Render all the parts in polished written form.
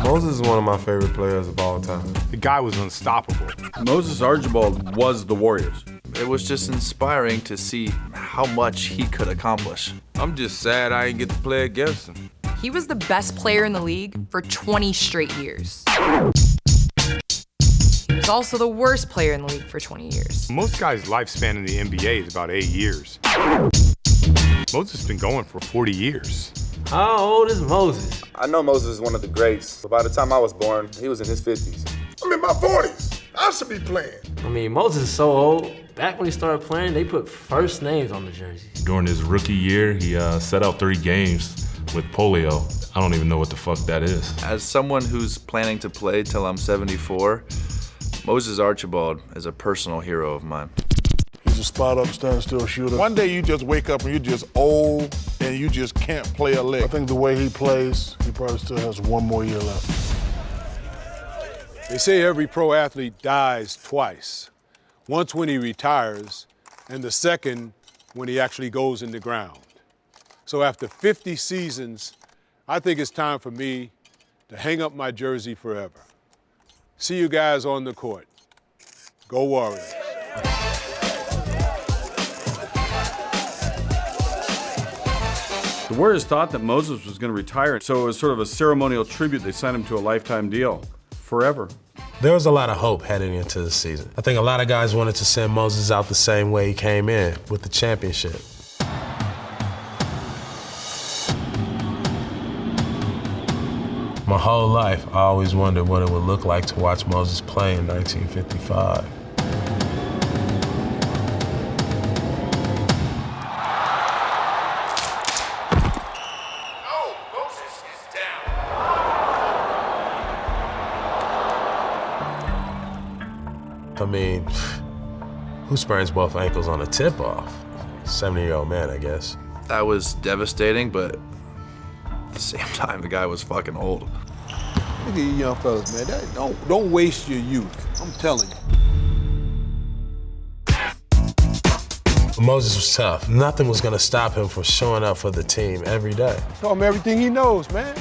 Moses is one of my favorite players of all time. The guy was unstoppable. Moses Archibald was the Warriors. It was just inspiring to see how much he could accomplish. I'm just sad I didn't get to play against him. He was the best player in the league for 20 straight years. He was also the worst player in the league for 20 years. Most guys' lifespan in the NBA is about 8 years. Moses has been going for 40 years. How old is Moses? I know Moses is one of the greats, but by the time I was born, he was in his 50s. I'm in my 40s. I should be playing. I mean, Moses is so old. Back when he started playing, they put first names on the jerseys. During his rookie year, he set out 3 games with polio. I don't even know what the fuck that is. As someone who's planning to play till I'm 74, Moses Archibald is a personal hero of mine. He's a spot-up, stand-still shooter. One day you just wake up and you're just old and you just can't play a lick. I think the way he plays, he probably still has 1 more year left. They say every pro athlete dies twice. Once when he retires, and the second when he actually goes in the ground. So after 50 seasons, I think it's time for me to hang up my jersey forever. See you guys on the court. Go Warriors. The Warriors thought that Moses was going to retire, so it was sort of a ceremonial tribute. They signed him to a lifetime deal, forever. There was a lot of hope heading into the season. I think a lot of guys wanted to send Moses out the same way he came in, with the championship. My whole life, I always wondered what it would look like to watch Moses play in 1955. I mean, who sprains both ankles on a tip-off? 70-year-old man, I guess. That was devastating, but at the same time, the guy was fucking old. Look at you young fellas, man. Don't waste your youth. I'm telling you. Moses was tough. Nothing was gonna stop him from showing up for the team every day. Tell him everything he knows, man.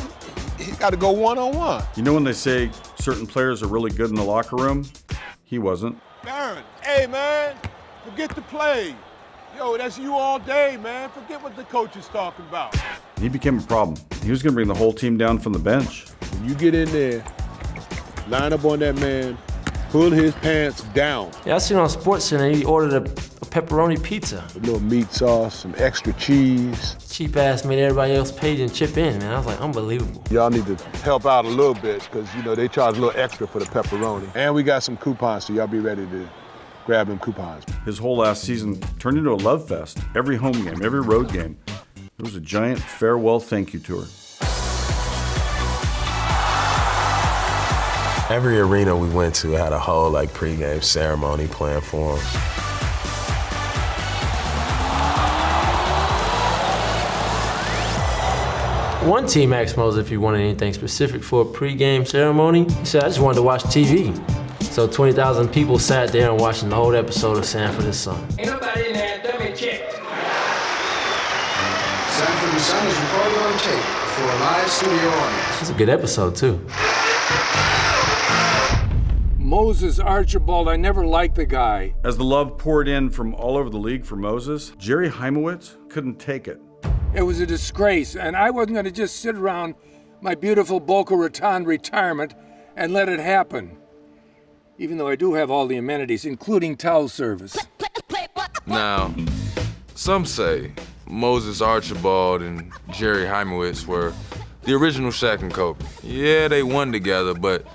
He's got to go one-on-one. You know when they say certain players are really good in the locker room? He wasn't. Baron, hey, man, forget the play. Yo, that's you all day, man. Forget what the coach is talking about. He became a problem. He was going to bring the whole team down from the bench. When you get in there, line up on that man, pull his pants down. Yeah, I seen on SportsCenter he ordered a pepperoni pizza. A little meat sauce, some extra cheese. Cheap ass made everybody else pay and chip in, man. I was like, unbelievable. Y'all need to help out a little bit, because, you know, they charge a little extra for the pepperoni. And we got some coupons, so y'all be ready to grab them coupons. His whole last season turned into a love fest. Every home game, every road game. It was a giant farewell thank you tour. Every arena we went to had a whole pregame ceremony planned for him. One team asked Moses if he wanted anything specific for a pregame ceremony. He said, I just wanted to watch TV. So 20,000 people sat there and watched the whole episode of Sanford and Son. Ain't nobody in there, dummy check. Sanford and Son is recorded on tape for a live studio audience. It's a good episode, too. Moses Archibald, I never liked the guy. As the love poured in from all over the league for Moses, Jerry Heimowitz couldn't take it. It was a disgrace, and I wasn't going to just sit around my beautiful Boca Raton retirement and let it happen. Even though I do have all the amenities, including towel service. Now, some say Moses Archibald and Jerry Heimowitz were the original Shaq and Kobe. Yeah, they won together, but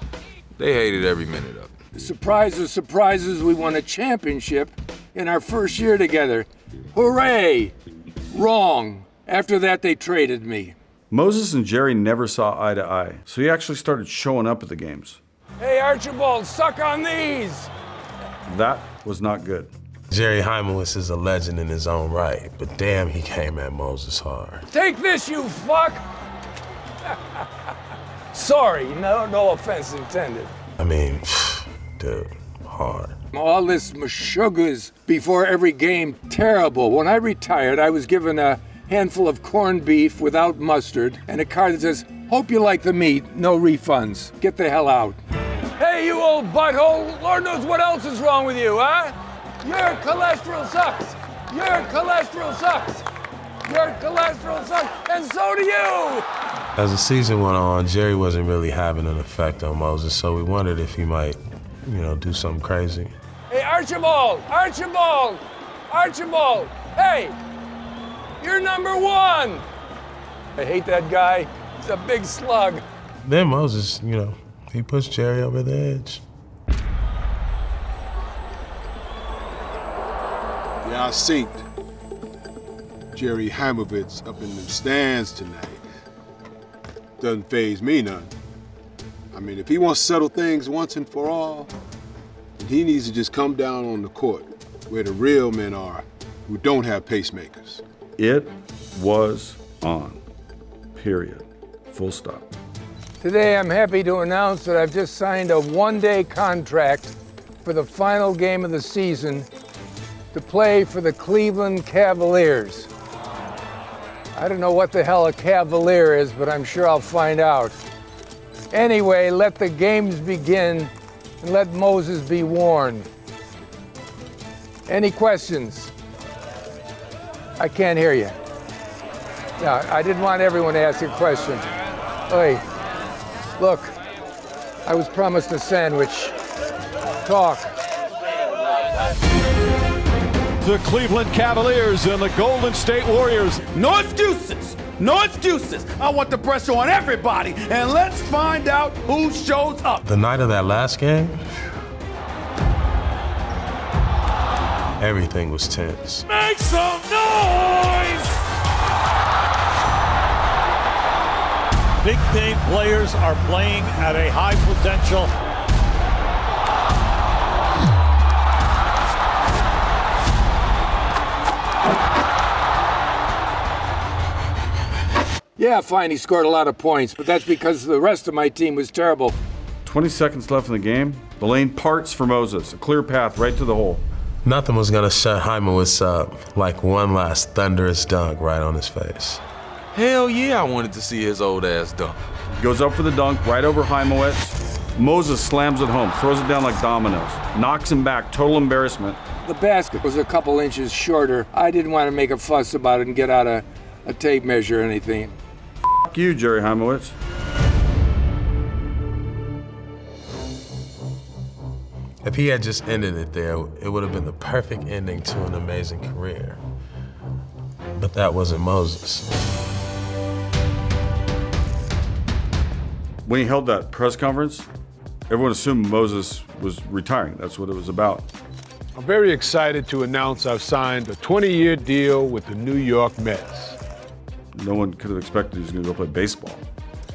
they hated every minute of it. Surprise of surprises, we won a championship in our first year together. Hooray! Wrong. After that, they traded me. Moses and Jerry never saw eye to eye, so he actually started showing up at the games. Hey, Archibald, suck on these! That was not good. Jerry Heimowitz is a legend in his own right, but damn, he came at Moses hard. Take this, you fuck! Sorry, no offense intended. I mean, dude, hard. All this meshuggahs before every game, terrible. When I retired, I was given a handful of corned beef without mustard and a card that says, Hope you like the meat. No refunds. Get the hell out. Hey, you old butthole! Lord knows what else is wrong with you, huh? Your cholesterol sucks! Your cholesterol sucks! Your cholesterol sucks! And so do you! As the season went on, Jerry wasn't really having an effect on Moses, so we wondered if he might, do something crazy. Hey, Archibald! Archibald! Archibald! Hey! You're number one! I hate that guy. He's a big slug. Then Moses, he pushed Jerry over the edge. Yeah, I seen Jerry Heimovitz up in the stands tonight. Doesn't faze me none. I mean, if he wants to settle things once and for all, then he needs to just come down on the court where the real men are who don't have pacemakers. It was on. Period. Full stop. Today, I'm happy to announce that I've just signed a one-day contract for the final game of the season to play for the Cleveland Cavaliers. I don't know what the hell a Cavalier is, but I'm sure I'll find out. Anyway, let the games begin and let Moses be warned. Any questions? I can't hear you. No, I didn't want everyone to ask a question. Hey, look, I was promised a sandwich. Talk. The Cleveland Cavaliers and the Golden State Warriors. No excuses. No excuses. I want the pressure on everybody, and let's find out who shows up. The night of that last game, everything was tense. Make some noise! Big name players are playing at a high potential. Yeah, fine, he scored a lot of points, but that's because the rest of my team was terrible. 20 seconds left in the game. The lane parts for Moses. A clear path right to the hole. Nothing was going to shut Heimovitz up like one last thunderous dunk right on his face. Hell yeah, I wanted to see his old ass dunk. Goes up for the dunk right over Heimovitz. Moses slams it home, throws it down like dominoes, knocks him back, total embarrassment. The basket was a couple inches shorter. I didn't want to make a fuss about it and get out a tape measure or anything. Fuck you, Jerry Heimovitz. If he had just ended it there, it would have been the perfect ending to an amazing career. But that wasn't Moses. When he held that press conference, everyone assumed Moses was retiring. That's what it was about. I'm very excited to announce I've signed a 20-year deal with the New York Mets. No one could have expected he was going to go play baseball.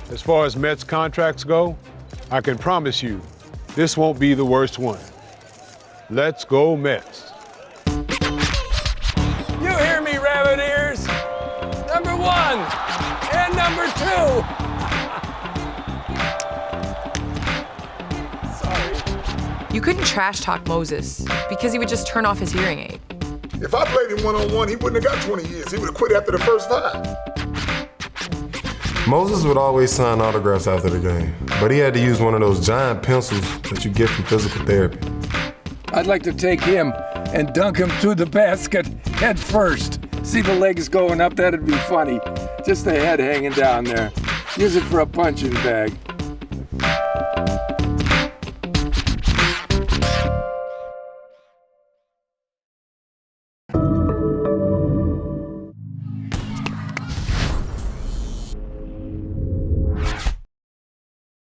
As far as Mets contracts go, I can promise you this won't be the worst one. Let's go Mets. You hear me, rabbit ears? Number one and number two. Sorry. You couldn't trash talk Moses because he would just turn off his hearing aid. If I played him one-on-one, he wouldn't have got 20 years. He would have quit after the first 5. Moses would always sign autographs after the game, but he had to use one of those giant pencils that you get from physical therapy. I'd like to take him and dunk him through the basket head first. See the legs going up, that'd be funny. Just the head hanging down there. Use it for a punching bag.